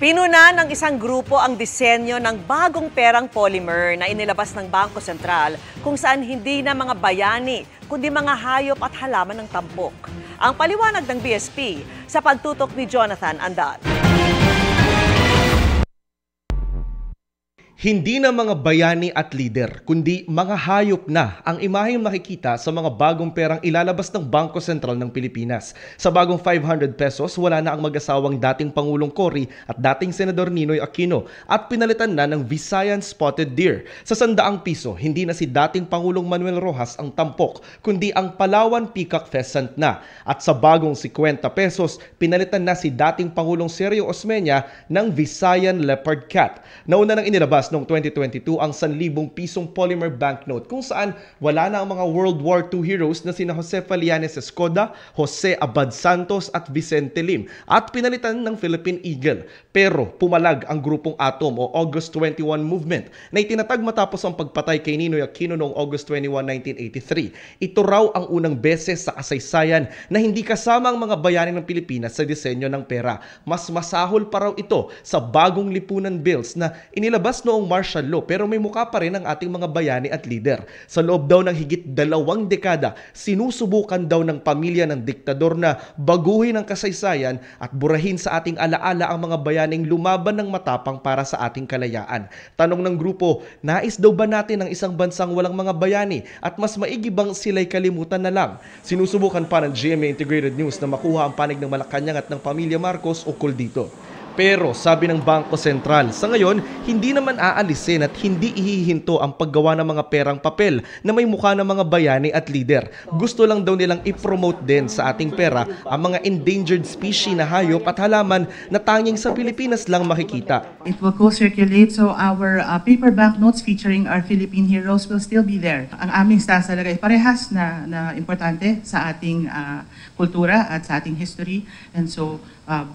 Pinuna ng isang grupo ang disenyo ng bagong perang polymer na inilabas ng Bangko Sentral kung saan hindi na mga bayani kundi mga hayop at halaman ng tampok. Ang paliwanag ng BSP sa pagtutok ni Jonathan Andal. Hindi na mga bayani at lider, kundi mga hayop na ang imaheng makikita sa mga bagong perang ilalabas ng Bangko Sentral ng Pilipinas. Sa bagong 500 pesos, wala na ang mag-asawang dating Pangulong Cory at dating Senador Ninoy Aquino at pinalitan na ng Visayan Spotted Deer. Sa 100 piso, hindi na si dating Pangulong Manuel Rojas ang tampok, kundi ang Palawan Peacock Pheasant na. At sa bagong 50 pesos, pinalitan na si dating Pangulong Sergio Osmeña ng Visayan Leopard Cat. Nauna nang inilabas noong 2022 ang 1,000 pisong polymer banknote kung saan wala na ang mga World War II heroes na sina Jose Falianes Escoda, Jose Abad Santos at Vicente Lim at pinalitan ng Philippine Eagle. Pero pumalag ang grupong Atom o August 21 Movement na itinatag matapos ang pagpatay kay Ninoy Aquino noong August 21, 1983. Ito raw ang unang beses sa kasaysayan na hindi kasama ang mga bayani ng Pilipinas sa disenyo ng pera. Mas masahol pa raw ito sa bagong lipunan bills na inilabas noong martial law pero may mukha pa rin ang ating mga bayani at lider. Sa loob daw ng higit 2 dekada, sinusubukan daw ng pamilya ng diktador na baguhin ang kasaysayan at burahin sa ating alaala ang mga bayaning lumaban ng matapang para sa ating kalayaan. Tanong ng grupo, nais daw ba natin ang isang bansang walang mga bayani at mas maigi bang sila'y kalimutan na lang? Sinusubukan pa ng GMA Integrated News na makuha ang panig ng Malacanang at ng pamilya Marcos ukol dito. Pero sabi ng Bangko Sentral, sa ngayon, hindi naman aalisin at hindi ihihinto ang paggawa ng mga perang papel na may mukha ng mga bayani at lider. Gusto lang daw nilang i-promote din sa ating pera ang mga endangered species na hayop at halaman na tanging sa Pilipinas lang makikita. It will co-circulate, so our paper banknotes featuring our Philippine heroes will still be there. Ang aming sasalagay parehas na importante sa ating kultura at sa ating history, and so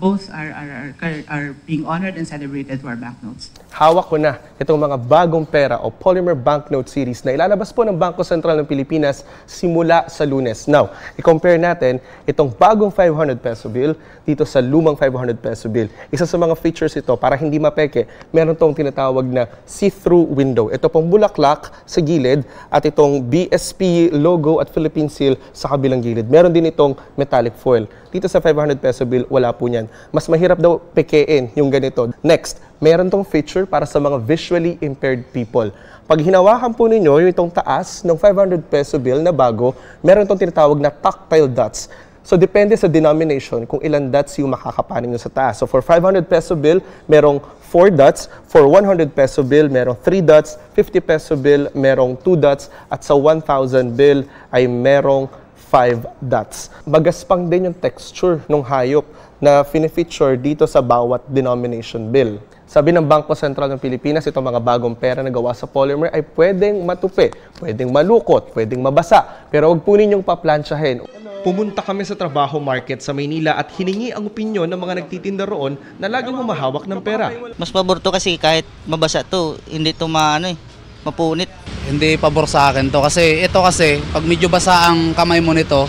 both are being honored and celebrated to our banknotes. Hawak ko na itong mga bagong pera o polymer banknote series na ilalabas po ng Bangko Sentral ng Pilipinas simula sa Lunes. Now, i-compare natin itong bagong 500 peso bill dito sa lumang 500 peso bill. Isa sa mga features ito, para hindi mapeke, meron tong tinatawag na see-through window. Ito pong bulaklak sa gilid at itong BSP logo at Philippine seal sa kabilang gilid. Meron din itong metallic foil. Dito sa 500 peso bill, wala po niyan. Mas mahirap daw pekein yung ganito. Next, meron tong feature para sa mga visually impaired people. Pag hinawakan po ninyo yung itong taas ng 500 peso bill na bago, meron tong tinatawag na tactile dots. So, depende sa denomination kung ilan dots yung makakapanin nyo sa taas. So, for 500 peso bill, merong 4 dots. For 100 peso bill, merong 3 dots. 50 peso bill, merong 2 dots. At sa 1,000 bill ay merong 5 dots. Magaspang din yung texture ng hayop na fini-feature dito sa bawat denomination bill. Sabi ng Bangko Sentral ng Pilipinas, itong mga bagong pera na gawa sa polymer ay pwedeng matupi, pwedeng malukot, pwedeng mabasa, pero huwag po ninyong paplansyahin. Pumunta kami sa Trabaho Market sa Maynila at hiningi ang opinyon ng mga nagtitinda roon na laging humahawak ng pera. Mas pabor to kasi kahit mabasa to, hindi to mapunit. Hindi pabor sa akin to kasi ito kasi pag medyo basa ang kamay mo nito,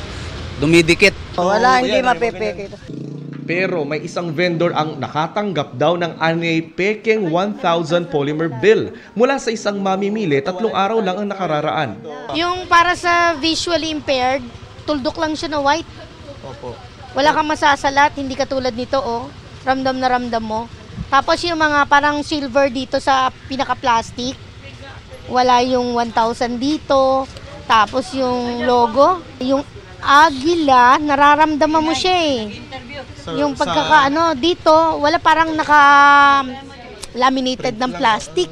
dumidikit. Wala, hindi mapepeke. Pero may isang vendor ang nakatanggap daw ng anyay pekeng 1,000 polymer bill. Mula sa isang mamimili, 3 araw lang ang nakararaan. Yung para sa visually impaired, tuldok lang siya na white. Opo. Wala kang masasalat, hindi katulad nito, oh. Ramdam na ramdam mo. Tapos yung mga parang silver dito sa pinaka-plastic, wala yung 1,000 dito. Tapos yung logo, yung agila, nararamdaman mo siya eh. Yung pagkakaano dito, wala parang naka-laminated ng plastic.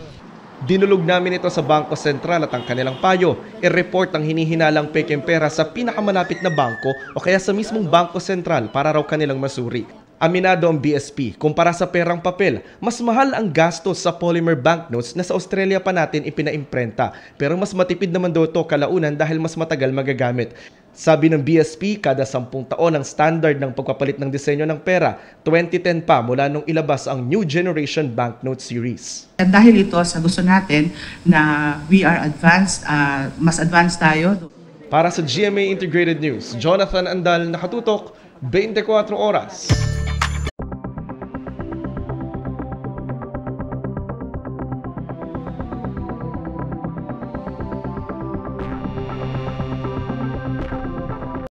Dinulog namin ito sa Bangko Sentral at ang kanilang payo, i-report ang hinihinalang pekeng pera sa pinakamalapit na bangko o kaya sa mismong Bangko Sentral para raw kanilang masuri. Aminado ang BSP, kumpara sa perang papel, mas mahal ang gastos sa polymer banknotes na sa Australia pa natin ipinaimprenta. Pero mas matipid naman daw ito kalaunan dahil mas matagal magagamit. Sabi ng BSP, kada 10 taon ang standard ng pagpapalit ng disenyo ng pera, 2010 pa mula nung ilabas ang New Generation Banknote Series. At dahil ito sa gusto natin na we are advanced, mas advanced tayo. Para sa GMA Integrated News, Jonathan Andal, nakatutok, 24 oras.